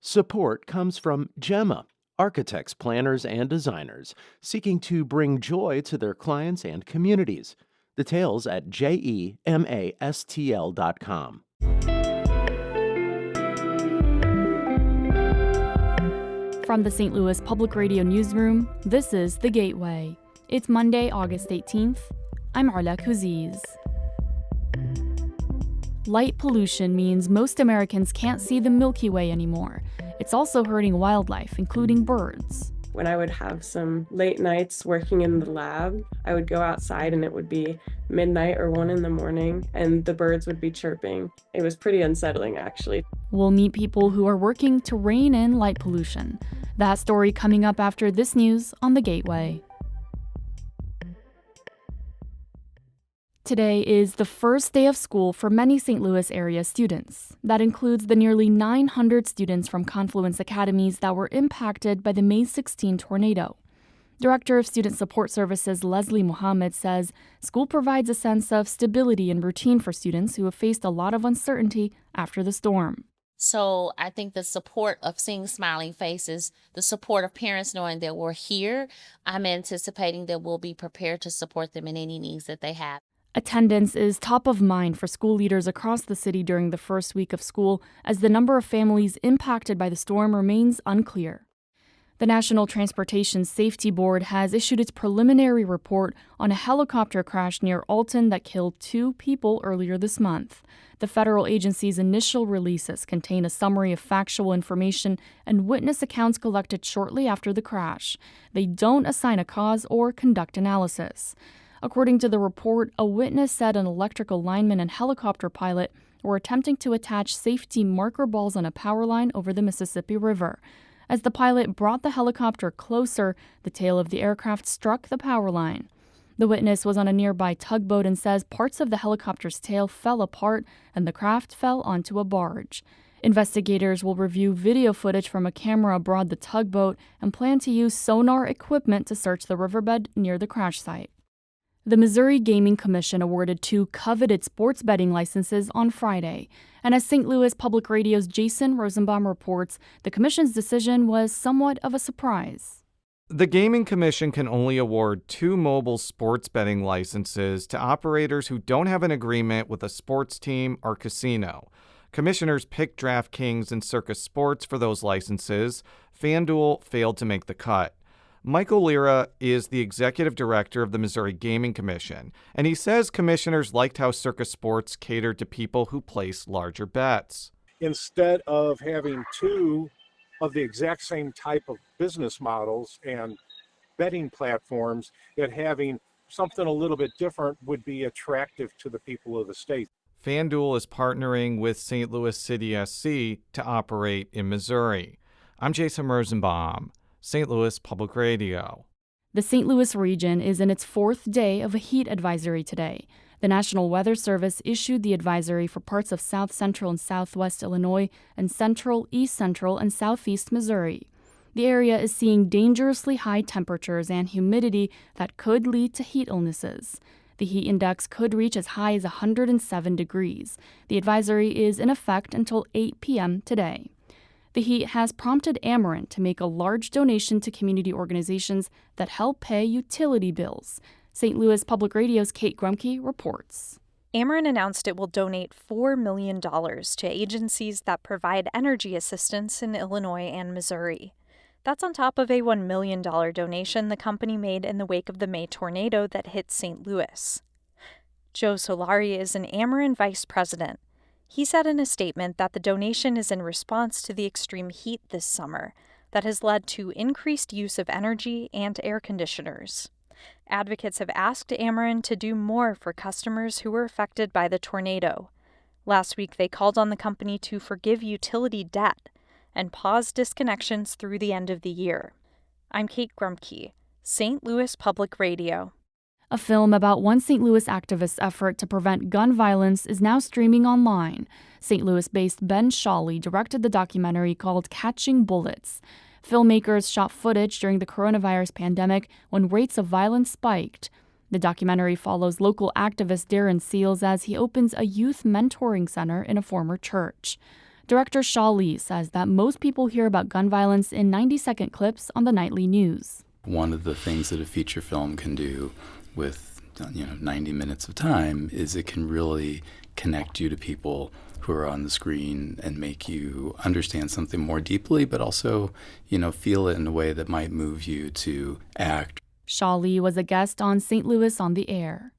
Support comes from Gemma, architects, planners, and designers seeking to bring joy to their clients and communities. Details at gemastl.com. From the St. Louis Public Radio Newsroom, this is The Gateway. It's Monday, August 18th. I'm Arla Kouziz. Light pollution means most Americans can't see the Milky Way anymore. It's also hurting wildlife, including birds. When I would have some late nights working in the lab, I would go outside and it would be midnight or 1 a.m. and the birds would be chirping. It was pretty unsettling, actually. We'll meet people who are working to rein in light pollution. That story coming up after this news on The Gateway. Today is the first day of school for many St. Louis area students. That includes the nearly 900 students from Confluence Academies that were impacted by the May 16 tornado. Director of Student Support Services Leslie Mohammed says school provides a sense of stability and routine for students who have faced a lot of uncertainty after the storm. So I think the support of seeing smiling faces, the support of parents knowing that we're here, I'm anticipating that we'll be prepared to support them in any needs that they have. Attendance is top of mind for school leaders across the city during the first week of school, as the number of families impacted by the storm remains unclear. The National Transportation Safety Board has issued its preliminary report on a helicopter crash near Alton that killed 2 people earlier this month. The federal agency's initial releases contain a summary of factual information and witness accounts collected shortly after the crash. They don't assign a cause or conduct analysis. According to the report, a witness said an electrical lineman and helicopter pilot were attempting to attach safety marker balls on a power line over the Mississippi River. As the pilot brought the helicopter closer, the tail of the aircraft struck the power line. The witness was on a nearby tugboat and says parts of the helicopter's tail fell apart and the craft fell onto a barge. Investigators will review video footage from a camera aboard the tugboat and plan to use sonar equipment to search the riverbed near the crash site. The Missouri Gaming Commission awarded 2 coveted sports betting licenses on Friday. And as St. Louis Public Radio's Jason Rosenbaum reports, the commission's decision was somewhat of a surprise. The Gaming Commission can only award 2 mobile sports betting licenses to operators who don't have an agreement with a sports team or casino. Commissioners picked DraftKings and Circus Sports for those licenses. FanDuel failed to make the cut. Michael Lira is the executive director of the Missouri Gaming Commission, and he says commissioners liked how Circus Sports catered to people who place larger bets. Instead of having 2 of the exact same type of business models and betting platforms, that having something a little bit different would be attractive to the people of the state. FanDuel is partnering with St. Louis City SC to operate in Missouri. I'm Jason Rosenbaum, St. Louis Public Radio. The St. Louis region is in its 4th day of a heat advisory today. The National Weather Service issued the advisory for parts of south central and southwest Illinois and central, east central, and southeast Missouri. The area is seeing dangerously high temperatures and humidity that could lead to heat illnesses. The heat index could reach as high as 107 degrees. The advisory is in effect until 8 p.m. today. The heat has prompted Ameren to make a large donation to community organizations that help pay utility bills. St. Louis Public Radio's Kate Grumke reports. Ameren announced it will donate $4 million to agencies that provide energy assistance in Illinois and Missouri. That's on top of a $1 million donation the company made in the wake of the May tornado that hit St. Louis. Joe Solari is an Ameren vice president. He said in a statement that the donation is in response to the extreme heat this summer that has led to increased use of energy and air conditioners. Advocates have asked Ameren to do more for customers who were affected by the tornado. Last week, they called on the company to forgive utility debt and pause disconnections through the end of the year. I'm Kate Grumke, St. Louis Public Radio. A film about one St. Louis activist's effort to prevent gun violence is now streaming online. St. Louis-based Ben Shawley directed the documentary called Catching Bullets. Filmmakers shot footage during the coronavirus pandemic when rates of violence spiked. The documentary follows local activist Darren Seals as he opens a youth mentoring center in a former church. Director Shaw Lee says that most people hear about gun violence in 90-second clips on the nightly news. One of the things that a feature film can do with 90 minutes of time is it can really connect you to people who are on the screen and make you understand something more deeply, but also, feel it in a way that might move you to act. Shaw Lee was a guest on St. Louis on the Air.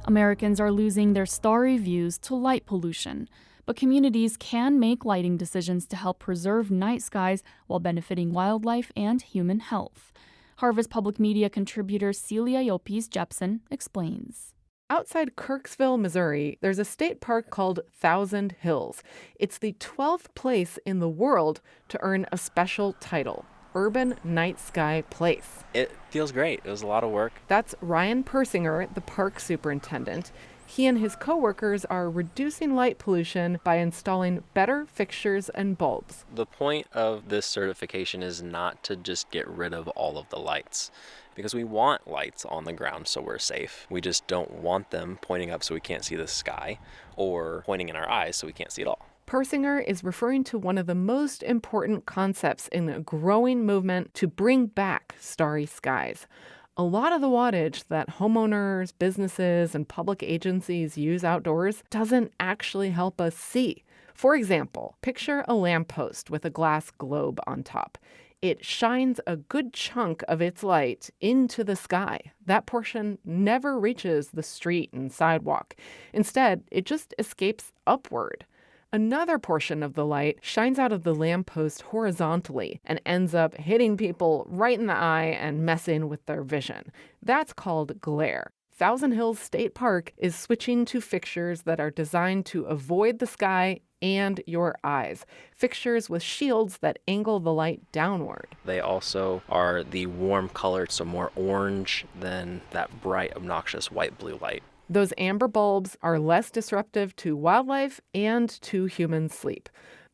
Americans are losing their starry views to light pollution, but communities can make lighting decisions to help preserve night skies while benefiting wildlife and human health. Harvest Public Media contributor Celia Yopis Jepson explains. Outside Kirksville, Missouri, there's a state park called Thousand Hills. It's the 12th place in the world to earn a special title, Urban Night Sky Place. It feels great. It was a lot of work. That's Ryan Persinger, the park superintendent. He and his coworkers are reducing light pollution by installing better fixtures and bulbs. The point of this certification is not to just get rid of all of the lights, because we want lights on the ground so we're safe. We just don't want them pointing up so we can't see the sky, or pointing in our eyes so we can't see it all. Persinger is referring to one of the most important concepts in a growing movement to bring back starry skies. A lot of the wattage that homeowners, businesses, and public agencies use outdoors doesn't actually help us see. For example, picture a lamppost with a glass globe on top. It shines a good chunk of its light into the sky. That portion never reaches the street and sidewalk. Instead, it just escapes upward. Another portion of the light shines out of the lamppost horizontally and ends up hitting people right in the eye and messing with their vision. That's called glare. Thousand Hills State Park is switching to fixtures that are designed to avoid the sky and your eyes. Fixtures with shields that angle the light downward. They also are the warm color, so more orange than that bright, obnoxious white-blue light. Those amber bulbs are less disruptive to wildlife and to human sleep.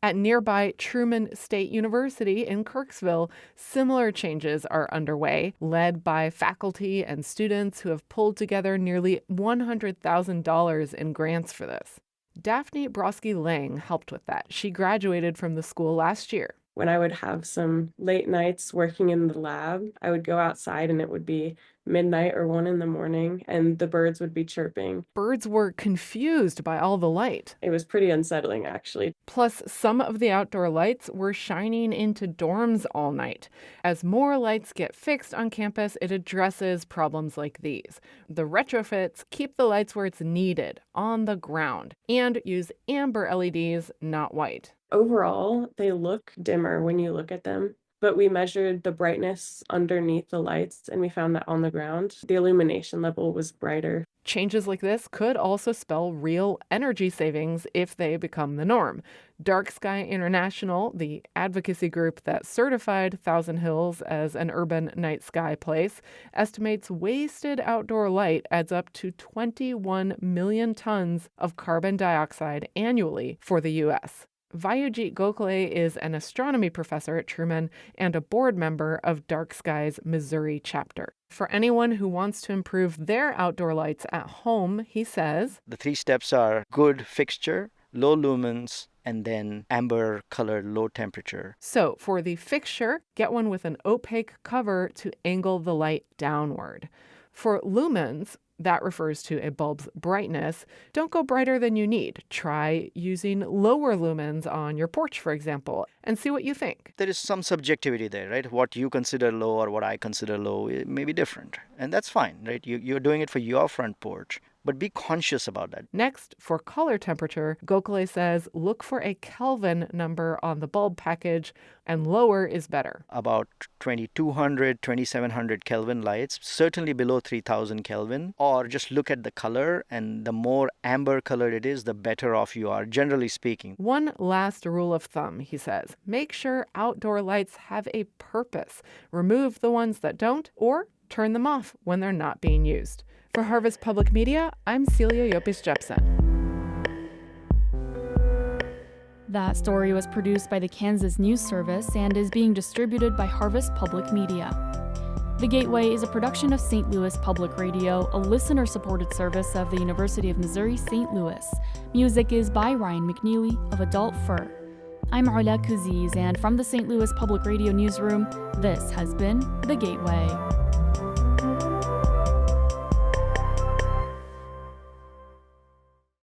At nearby Truman State University in Kirksville, similar changes are underway, led by faculty and students who have pulled together nearly $100,000 in grants for this. Daphne Broski-Lang helped with that. She graduated from the school last year. When I would have some late nights working in the lab, I would go outside and it would be midnight or 1 in the morning and the birds would be chirping. Birds were confused by all the light. It was pretty unsettling, actually. Plus, some of the outdoor lights were shining into dorms all night. As more lights get fixed on campus, it addresses problems like these. The retrofits keep the lights where it's needed, on the ground, and use amber LEDs, not white. Overall, they look dimmer when you look at them, but we measured the brightness underneath the lights and we found that on the ground, the illumination level was brighter. Changes like this could also spell real energy savings if they become the norm. Dark Sky International, the advocacy group that certified Thousand Hills as an urban night sky place, estimates wasted outdoor light adds up to 21 million tons of carbon dioxide annually for the U.S. Vayujit Gokhale is an astronomy professor at Truman and a board member of Dark Sky's Missouri chapter. For anyone who wants to improve their outdoor lights at home, he says, the 3 steps are good fixture, low lumens, and then amber colored low temperature. So for the fixture, get one with an opaque cover to angle the light downward. For lumens, that refers to a bulb's brightness. Don't go brighter than you need. Try using lower lumens on your porch, for example, and see what you think. There is some subjectivity there, right? What you consider low or what I consider low may be different. And that's fine, right? You're doing it for your front porch. But be conscious about that. Next, for color temperature, Gokhale says look for a Kelvin number on the bulb package, and lower is better. About 2200, 2700 Kelvin lights, certainly below 3000 Kelvin, or just look at the color, and the more amber colored it is, the better off you are, generally speaking. One last rule of thumb, he says, make sure outdoor lights have a purpose. Remove the ones that don't, or turn them off when they're not being used. For Harvest Public Media, I'm Celia Yopis Jepson. That story was produced by the Kansas News Service and is being distributed by Harvest Public Media. The Gateway is a production of St. Louis Public Radio, a listener-supported service of the University of Missouri St. Louis. Music is by Ryan McNeely of Adult Fur. I'm Ola Kuziz, and from the St. Louis Public Radio newsroom, this has been The Gateway.